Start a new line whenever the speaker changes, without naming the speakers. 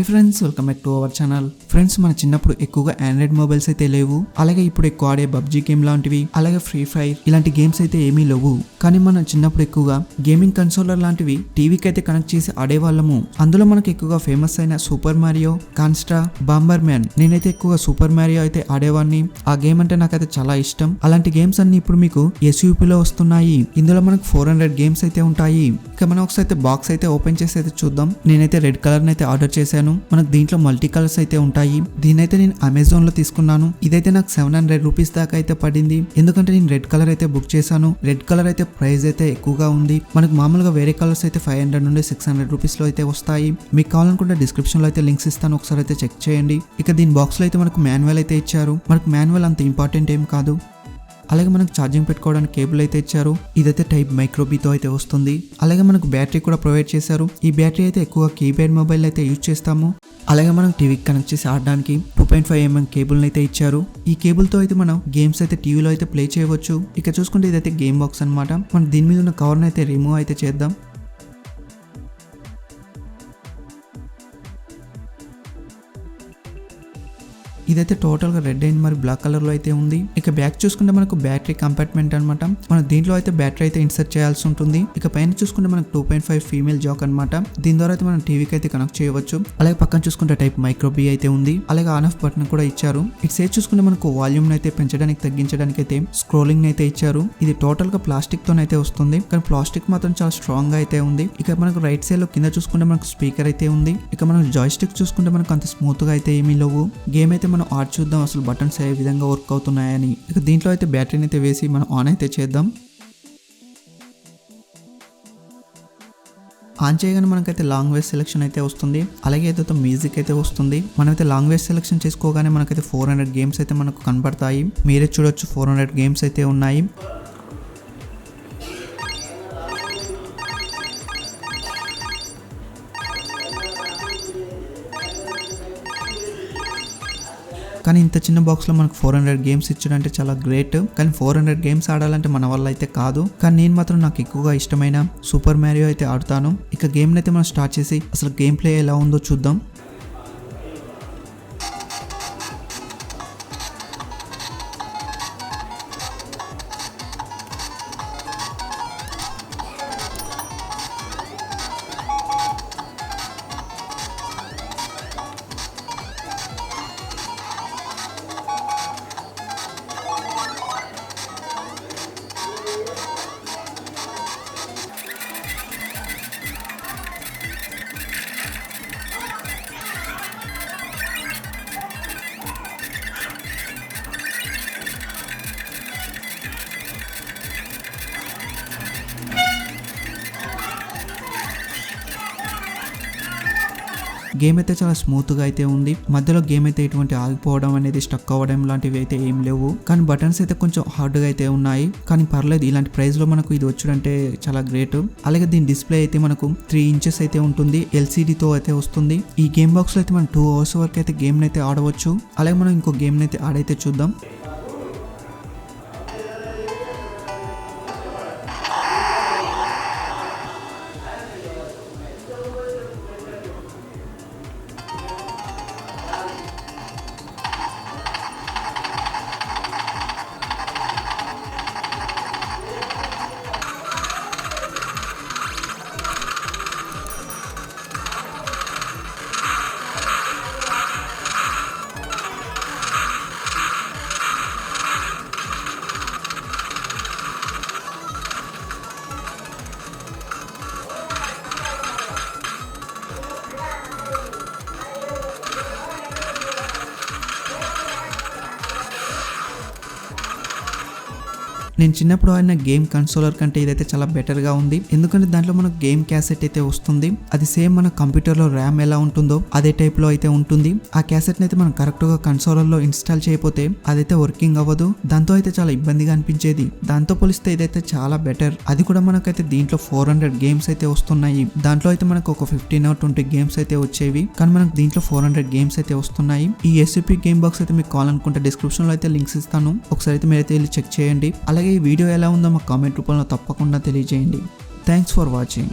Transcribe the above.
Friends, welcome back to our channel. Friends, మన చిన్నప్పుడు ఎక్కువగా ఆండ్రాయిడ్ మొబైల్స్ అయితే లేవు. అలాగే ఇప్పుడు ఎక్కువ ఆడే పబ్జీ గేమ్ లాంటివి, అలాగే ఫ్రీ ఫైర్ ఇలాంటి గేమ్స్ అయితే ఏమీ లేవు. కానీ మనం చిన్నప్పుడు ఎక్కువగా గేమింగ్ కన్సోలర్ లాంటివి టీవీకి అయితే కనెక్ట్ చేసి ఆడేవాళ్ళము. అందులో మనకు ఎక్కువగా ఫేమస్ అయిన సూపర్ మారియో, కాన్స్ట్రా, బాంబర్ మ్యాన్. నేనైతే ఎక్కువగా సూపర్ మారియో అయితే ఆడేవాడిని. ఆ గేమ్ అంటే నాకైతే చాలా ఇష్టం. అలాంటి గేమ్స్ అన్ని ఇప్పుడు మీకు ఎస్యూపీలో వస్తున్నాయి. ఇందులో మనకు 400 గేమ్స్ అయితే ఉంటాయి. ఇక మనం ఒకసారి బాక్స్ అయితే ఓపెన్ చేసి అయితే చూద్దాం. నేనైతే రెడ్ కలర్ అయితే ఆర్డర్ చేశాను. మనకు దీంట్లో మల్టీ కలర్స్ అయితే ఉంటాయి. దీనైతే నేను అమెజాన్ లో తీసుకున్నాను. ఇదైతే నాకు 700 రూపీస్ దాకా అయితే పడింది. ఎందుకంటే నేను రెడ్ కలర్ అయితే బుక్ చేశాను. రెడ్ కలర్ అయితే ప్రైస్ అయితే ఎక్కువగా ఉంది. మనకు మామూలుగా వేరే కలర్స్ అయితే 500 నుండి 600 రూపీస్ లో అయితే వస్తాయి. మీకు కావాలనుకుంటే డిస్క్రిప్షన్ లో అయితే లింక్స్ ఇస్తాను, ఒకసారి అయితే చెక్ చేయండి. ఇక దీని బాక్స్ లో అయితే మనకు మాన్యువల్ అయితే ఇచ్చారు. మనకు మాన్యువల్ అంత ఇంపార్టెంట్ ఏం కాదు. అలాగే మనకు ఛార్జింగ్ పెట్టుకోవడానికి కేబుల్ అయితే ఇచ్చారు. ఇదైతే టైప్ మైక్రోబీతో అయితే వస్తుంది. అలాగే మనకు బ్యాటరీ కూడా ప్రొవైడ్ చేశారు. ఈ బ్యాటరీ అయితే ఎక్కువ కీప్యాడ్ మొబైల్ అయితే యూజ్ చేస్తాము. అలాగే మనం టీవీకి కనెక్ట్ చేసి ఆడడానికి 2.5mm కేబుల్ అయితే ఇచ్చారు. ఈ కేబుల్ తో అయితే మనం గేమ్స్ అయితే టీవీలో అయితే ప్లే చేయవచ్చు. ఇక చూసుకుంటే ఇదైతే గేమ్ బాక్స్ అన్నమాట. మనం దీని మీద ఉన్న కవర్ అయితే రిమూవ్ అయితే చేద్దాం. ఇదైతే టోటల్ గా రెడ్ అండ్ మరి బ్లాక్ కలర్ లో అయితే ఉంది. ఇక బ్యాక్ చూసుకుంటే మనకు బ్యాటరీ కంపార్ట్మెంట్ అనమాట. మనం దీంట్లో అయితే బ్యాటరీ అయితే ఇన్సర్ట్ చేయాల్సి ఉంటుంది. ఇక పైన చూసుకుంటే మనకు 2.5 ఫీమేల్ జాక్ అనమాట. దీని ద్వారా అయితే మనం టీవీకి అయితే కనెక్ట్ చేయవచ్చు. అలాగే పక్కన చూసుకుంటే టైప్ మైక్రోబీ అయితే ఉంది. అలాగే ఆన్ ఆఫ్ బటన్ కూడా ఇచ్చారు. ఇటు సైడ్ చూసుకుంటే మనకు వాల్యూమ్ అయితే పెంచడానికి తగ్గించడానికి అయితే స్క్రోలింగ్ అయితే ఇచ్చారు. ఇది టోటల్ గా ప్లాస్టిక్ తోనైతే వస్తుంది. కానీ ప్లాస్టిక్ మాత్రం చాలా స్ట్రాంగ్ గా అయితే ఉంది. ఇక మనకు రైట్ సైడ్ లో కింద చూసుకుంటే మనకు స్పీకర్ అయితే ఉంది. ఇక మనకు జాయ్ స్టిక్ చూసుకుంటే మనకు అంత స్మూత్ గా అయితే ఏమీ లేవు. గేమ్ అయితే మనం ఆడ్ చూద్దాం అసలు బటన్స్ ఏ విధంగా వర్క్ అవుతున్నాయని. ఇక దీంట్లో అయితే బ్యాటరీని అయితే వేసి మనం ఆన్ అయితే చేద్దాం. ఆన్ చేయగానే మనకైతే లాంగ్వేజ్ సెలెక్షన్ అయితే వస్తుంది. అలాగే ఏదైతే మ్యూజిక్ అయితే వస్తుంది. మనమైతే లాంగ్వేజ్ సెలెక్షన్ చేసుకోగానే మనకైతే 400 గేమ్స్ అయితే మనకు కనబడతాయి. మీరే చూడొచ్చు 400 గేమ్స్ అయితే ఉన్నాయి. కానీ ఇంత చిన్న బాక్స్ లో మనకు 400 గేమ్స్ ఇచ్చాడంటే చాలా గ్రేట్. కానీ 400 గేమ్స్ ఆడాలంటే మన వల్ల అయితే కాదు. కానీ నేను మాత్రం నాకు ఎక్కువగా ఇష్టమైన సూపర్ మారియో అయితే ఆడుతాను. ఇక గేమ్ అయితే మనం స్టార్ట్ చేసి అసలు గేమ్ ప్లే ఎలా ఉందో చూద్దాం. గేమ్ అయితే చాలా స్మూత్ గా అయితే ఉంది. మధ్యలో గేమ్ అయితే ఎటువంటి ఆగిపోవడం అనేది, స్టక్ అవ్వడం లాంటివి అయితే ఏం లేవు. కానీ బటన్స్ అయితే కొంచెం హార్డ్ గా అయితే ఉన్నాయి. కానీ పర్లేదు, ఇలాంటి ప్రైస్ లో మనకు ఇది వచ్చుడంటే చాలా గ్రేట్. అలాగే దీని డిస్ప్లే అయితే మనకు 3 ఇంచెస్ అయితే ఉంటుంది. LCD తో అయితే వస్తుంది. ఈ గేమ్ బాక్స్ లో అయితే మనం 2 hours వరకు అయితే గేమ్ అయితే ఆడవచ్చు. అలాగే మనం ఇంకో గేమ్ అయితే ఆడైతే చూద్దాం. నేను చిన్నప్పుడు ఆడిన గేమ్ కన్సోలర్ కంటే ఇదైతే చాలా బెటర్ గా ఉంది. ఎందుకంటే దాంట్లో మనకు గేమ్ క్యాసెట్ అయితే వస్తుంది. అది సేమ్ మన కంప్యూటర్ లో ర్యామ్ ఎలా ఉంటుందో అదే టైప్ లో అయితే ఉంటుంది. ఆ క్యాసెట్ అయితే మనం కరెక్ట్ గా కన్సోలర్ లో ఇన్స్టాల్ చేయకపోతే అదైతే వర్కింగ్ అవ్వదు. దాంతో అయితే చాలా ఇబ్బందిగా అనిపించేది. దాంతో పోలిస్తే ఇదైతే చాలా బెటర్. అది కూడా మనకైతే దీంట్లో 400 గేమ్స్ అయితే వస్తున్నాయి. దాంట్లో అయితే మనకు ఒక 15 or 20 గేమ్స్ అయితే వచ్చేవి. కానీ మనకు దీంట్లో 400 గేమ్స్ అయితే వస్తున్నాయి. ఈ SCP గేమ్ బాక్స్ అయితే మీకు కావాలనుకుంటే డిస్క్రిప్షన్ లో అయితే లింక్స్ ఇస్తాను, ఒకసారి అయితే మీరైతే వెళ్ళి చెక్ చేయండి. అలాగే ఈ వీడియో ఎలా ఉందో మాకు కామెంట్ రూపంలో తప్పకుండా తెలియజేయండి. Thanks for watching.